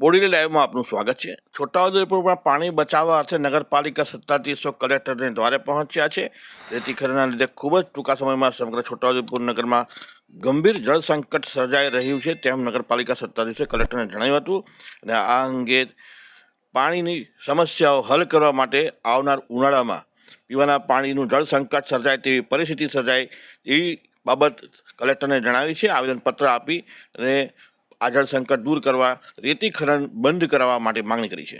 Bodily લાઈવમાં આપનું સ્વાગત છે। છોટાઉદેપુરમાં પાણી બચાવવા અર્થે નગરપાલિકા સત્તાધીશો કલેક્ટરને દ્વારે પહોંચ્યા છે। રેતી ખનનના લીધે ખૂબ જ ટૂંકા સમયમાં સમગ્ર છોટાઉદેપુર નગરમાં ગંભીર જળ સંકટ સર્જાઈ રહ્યું છે તેમ નગરપાલિકા સત્તાધીશોએ કલેક્ટરને જણાવ્યું હતું। અને આ અંગે પાણીની સમસ્યાઓ હલ કરવા માટે આવનાર ઉનાળામાં પીવાના પાણીનું જળ સંકટ સર્જાય તેવી પરિસ્થિતિ સર્જાય એવી બાબત કલેક્ટરને જણાવી છે। આવેદનપત્ર આપી અને આ જળ સંકટ दूर करवा रेती खनन बंद करवा माटे मांगणी करी है।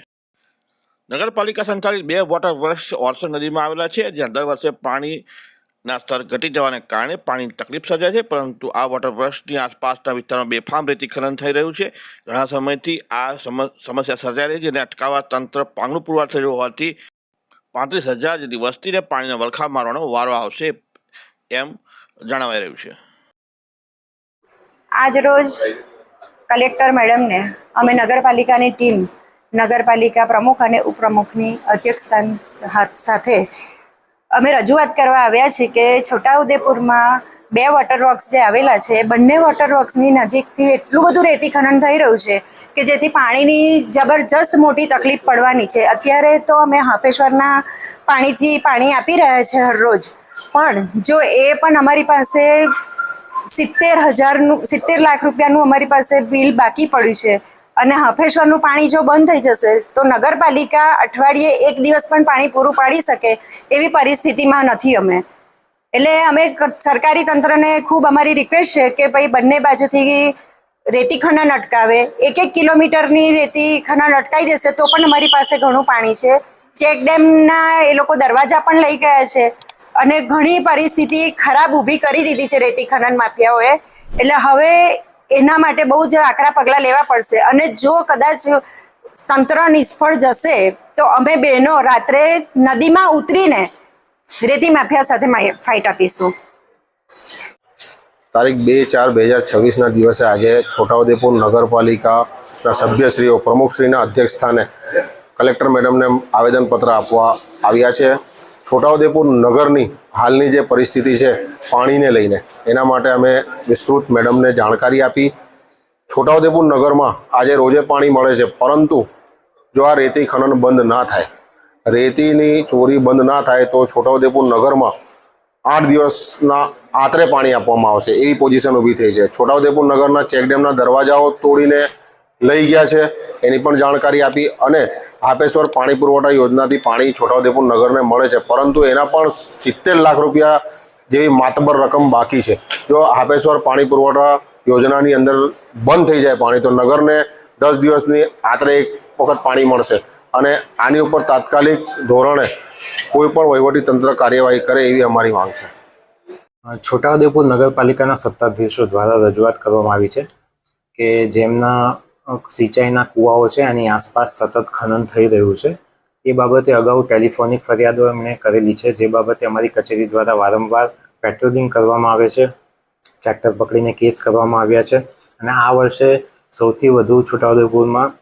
नगरपालिका संचालित 2 वॉटर वर्क्स ओरसंग नदी में आवेला है, ज्यां दर वर्षे पानी स्तर घटी जवाने कारणे पानी तकलीफ सर्जाय है, परंतु आ वॉटर वर्क्सनी आसपासना विस्तारमां बेफाम रेती खनन थई रह्युं छे। घणा समयथी आ समस्या सर्जाई रही है, जेने अटकाववा तंत्र पांगळुं पुरવાર थयुं होवाथी 35,000 जेटली वस्तीने पाણીના વલખા મારવાનો વારો આવશે એમ જણાવાઈ રહ્યું છે। आज रोज कलेक्टर मैडम ने अमे नगरपालिकानी टीम नगरपालिका प्रमुख और उपप्रमुखनी अध्यक्षता साथे अमे रजूआत करवा आव्या छे के छोटाउदेपुर में 2 वॉटर वर्क्स जे आवेला छे बंने वॉटर वर्क्सनी नजीकथी एटલું બધું रेती खनन થઈ રહ્યું છે કે જેથી પાણીની જબરજસ્ત મોટી તકલીફ પડવાની છે। અત્યારે તો અમે હાપેશ્વરના પાણીથી પાણી આપી રહ્યા છે હરરોજ, પણ જો એ પણ અમારી પાસે 70 લાખ રૂપિયાનું અમારી પાસે બિલ બાકી પડ્યું છે અને હાફેશ્વરનું પાણી જો બંધ થઈ જશે તો નગરપાલિકા અઠવાડિયે 1 દિવસ પણ પાણી પૂરું પાડી શકે એવી પરિસ્થિતિમાં નથી અમે। એટલે અમે સરકારી તંત્રને ખૂબ અમારી રિક્વેસ્ટ છે કે ભાઈ બંને બાજુથી રેતી ખનન અટકાવે। 1-1 કિલોમીટરની રેતી ખનન અટકાઈ દેશે તો પણ અમારી પાસે ઘણું પાણી છે। ચેક ડેમના એ લોકો દરવાજા પણ લઈ ગયા છે અને ઘણી પરિસ્થિતિ ખરાબ ઊભી કરી દીધી છે રેતી ખનન માફિયાઓએ। એટલે હવે એના માટે બહુ જ આકરા પગલાં લેવા પડશે અને જો કદાચ તંત્ર નિષ્ફળ જશે તો અમે બહેનો રાત્રે નદીમાં ઉતરીને રેતી માફિયા સાથે ફાઇટ આપીશું। તારીખ 2/4/2026 દિવસે આજે છોટાઉદેપુર નગરપાલિકાના સભ્યશ્રીઓ પ્રમુખશ્રીના અધ્યક્ષસ્થાને કલેક્ટર મેડમને આવેદનપત્ર આપવા આવ્યા છે। છોટાઉદેપુર નગરની હાલની જે પરિસ્થિતિ છે પાણીને લઈને એના માટે અમે વિસ્તૃત મેડમને જાણકારી આપી। છોટાઉદેપુર નગરમાં આજે રોજે પાણી મળે છે, પરંતુ જો આ રેતી ખનન બંધ ના થાય, રેતીની ચોરી બંધ ના થાય તો છોટાઉદેપુર નગરમાં 8 દિવસના આતરે પાણી આપવામાં આવશે એવી પોઝિશન ઊભી થઈ છે। છોટાઉદેપુર નગરના ચેકડેમના દરવાજાઓ તોડીને લઈ ગયા છે એની પણ જાણકારી આપી અને હાપેશ્વર પાણી પુરવઠા યોજનાથી પાણી છોટાઉદેપુર નગરને મળે છે, પરંતુ એના પણ 70 લાખ રૂપિયા જેવી માતબર રકમ બાકી છે। જો હાપેશ્વર પાણી પુરવઠા યોજનાની અંદર બંધ થઈ જાય પાણી તો નગરને 10 દિવસની આતરે એક વખત પાણી મળશે અને આની ઉપર તાત્કાલિક ધોરણે કોઈ પણ વહીવટી તંત્ર કાર્યવાહી કરે એવી અમારી માંગ છે। છોટાઉદેપુર નગરપાલિકાના સત્તાધીશો દ્વારા રજૂઆત કરવામાં આવી છે કે જેમના સિંચાઈના કૂવાઓ છે એની આસપાસ સતત ખનન થઈ રહ્યું છે એ બાબતે અગાઉ ટેલિફોનિક ફરિયાદો એમણે કરેલી છે, જે બાબતે અમારી કચેરી દ્વારા વારંવાર પેટ્રોલિંગ કરવામાં આવે છે, ટ્રેક્ટર પકડીને કેસ કરવામાં આવ્યા છે અને આ વર્ષે સૌથી વધુ છોટાઉદેપુરમાં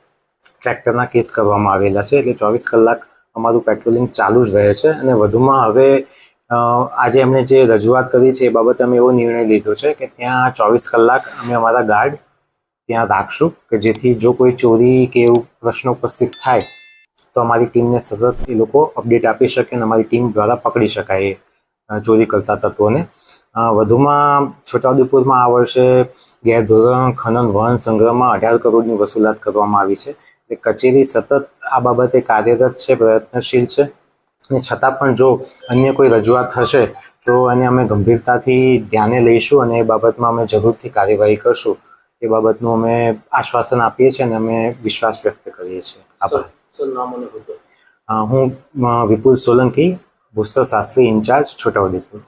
ટ્રેક્ટરના કેસ કરવામાં આવેલા છે। એટલે 24 કલાક અમારું પેટ્રોલિંગ ચાલુ જ રહે છે અને વધુમાં હવે આજે એમણે જે રજૂઆત કરી છે એ બાબતે અમે એવો નિર્ણય લીધો છે કે ત્યાં 24 કલાક અમે અમારા ગાર્ડ ત્યાં રાખશું કે જેથી જો કોઈ ચોરી કે એવું પ્રશ્ન ઉપસ્થિત થાય તો અમારી ટીમને સતત એ લોકો અપડેટ આપી શકે અને અમારી ટીમ દ્વારા પકડી શકાય ચોરી કરતા તત્વોને। વધુમાં છોટાઉદેપુરમાં આ વર્ષે ગેરધોરણ ખનન વહન સંગ્રહમાં 18 કરોડની વસૂલાત કરવામાં આવી છે। કચેરી સતત આ બાબતે કાર્યરત છે, પ્રયત્નશીલ છે અને છતાં પણ જો અન્ય કોઈ રજૂઆત હશે તો એને અમે ગંભીરતાથી ધ્યાને લઈશું અને એ બાબતમાં અમે જરૂરથી કાર્યવાહી કરશું એ બાબતનું અમે આશ્વાસન આપીએ છીએ અને અમે વિશ્વાસ વ્યક્ત કરીએ છીએ। આભાર। હું વિપુલ સોલંકી, ભૂસ્તરશાસ્ત્રી ઇન્ચાર્જ, છોટાઉદેપુર।